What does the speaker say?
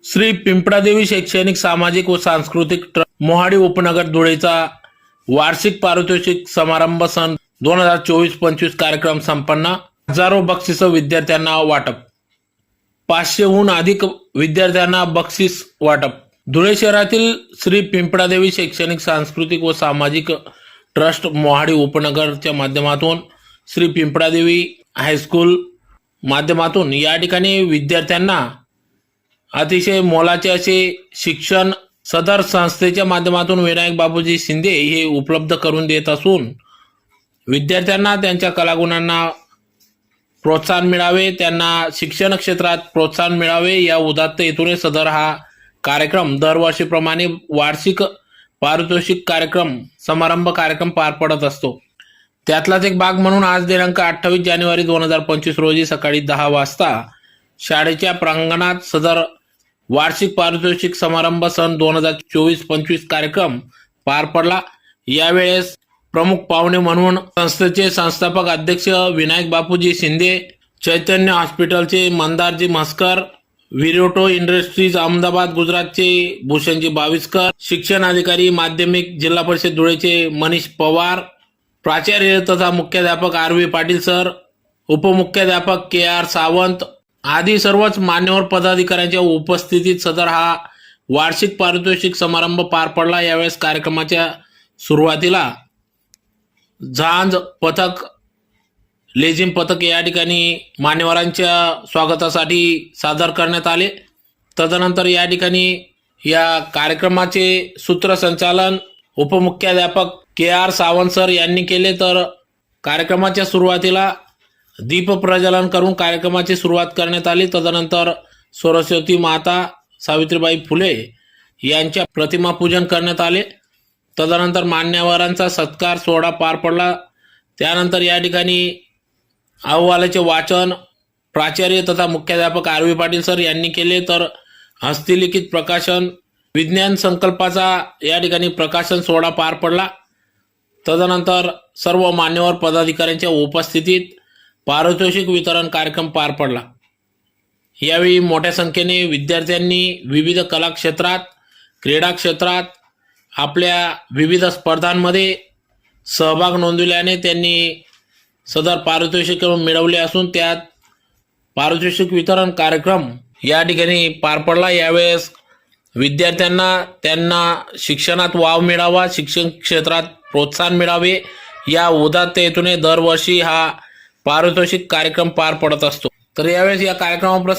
श्री पिंपळादेवी शैक्षणिक सामाजिक व सांस्कृतिक ट्रस्ट मोहाडी उपनगर धुळेचा वार्षिक पारितोषिक समारंभ सन 2024-25 कार्यक्रम संपन्न। हजारो बक्षिस विद्यार्थ्यांना वाटप। 500हून अधिक विद्यार्थ्यांना बक्षीस वाटप। धुळे शहरातील श्री पिंपळादेवी शैक्षणिक सांस्कृतिक व सामाजिक ट्रस्ट मोहाडी उपनगरच्या माध्यमातून श्री पिंपळादेवी हायस्कूल माध्यमातून या ठिकाणी विद्यार्थ्यांना अतिशय मोलाचे असे शिक्षण सदर संस्थेच्या माध्यमातून विनायक बापूजी शिंदे हे उपलब्ध करून देत असून विद्यार्थ्यांना त्यांच्या कलागुणांना प्रोत्साहन मिळावे, त्यांना शिक्षण क्षेत्रात प्रोत्साहन मिळावे या उदात्त हेतूने सदर हा कार्यक्रम दरवर्षीप्रमाणे वार्षिक पारितोषिक कार्यक्रम समारंभ कार्यक्रम पार पडत असतो। त्यातलाच एक भाग म्हणून आज दिनांक 28 जानेवारी 2025 रोजी सकाळी 10 वाजता शाळेच्या प्रांगणात सदर वार्षिक पारितोषिक समारंभ सन 2024-25 कार्यक्रम पार पडला। यावेळेस प्रमुख पाहुणे म्हणून संस्थेचे संस्थापक अध्यक्ष विनायक बापूजी शिंदे, चैतन्य हॉस्पिटलचे मंदारजी म्हसकर, विरोटो इंडस्ट्रीज अहमदाबाद गुजरातचे भूषणजी बाविस्कर, शिक्षण अधिकारी माध्यमिक जिल्हा परिषद धुळेचे मनीष पवार, प्राचार्य तथा मुख्याध्यापक आर.व्ही. पाटील सर, उपमुख्याध्यापक के.आर. सावंत आदी सर्वच मान्यवर पदाधिकाऱ्यांच्या उपस्थितीत सदर हा वार्षिक पारितोषिक समारंभ पार पडला। यावेळेस कार्यक्रमाच्या सुरुवातीला झांज पथक, लेझिम पथक या ठिकाणी मान्यवरांच्या स्वागतासाठी सादर करण्यात आले। तदनंतर या ठिकाणी या कार्यक्रमाचे सूत्रसंचालन उपमुख्याध्यापक के.आर. सावंत सर यांनी केले। तर कार्यक्रमाच्या सुरुवातीला दीप प्रज्वलन करून कार्यक्रमाची सुरुवात करण्यात आली। तदनंतर सरस्वती माता सावित्रीबाई फुले यांच्या प्रतिमा पूजन करण्यात आले। तदनंतर मान्यवरांचा सत्कार सोहळा पार पडला। त्यानंतर या ठिकाणी अहवालाचे वाचन प्राचार्य तथा मुख्याध्यापक आर.व्ही. पाटील सर यांनी केले। तर हस्तलिखित प्रकाशन विज्ञान संकल्पाचा या ठिकाणी प्रकाशन सोहळा पार पडला। तदनंतर सर्व मान्यवर पदाधिकाऱ्यांच्या उपस्थितीत पारितोषिक वितरण कार्यक्रम पार पडला। यावेळी मोठ्या संख्येने विद्यार्थ्यांनी विविध कला क्षेत्रात, क्रीडा क्षेत्रात आपल्या विविध स्पर्धांमध्ये सहभाग नोंदविल्याने त्यांनी सदर पारितोषिक मिळवले असून त्यात पारितोषिक वितरण कार्यक्रम या ठिकाणी पार पडला। यावेळेस विद्यार्थ्यांना त्यांना शिक्षणात वाव मिळावा, शिक्षण क्षेत्रात प्रोत्साहन मिळावे या उदात्त हेतूने दरवर्षी हा पारितोषिक कार्यक्रम पार पडत असतो। तर यावेळेस या कार्यक्रमाप्रसंगी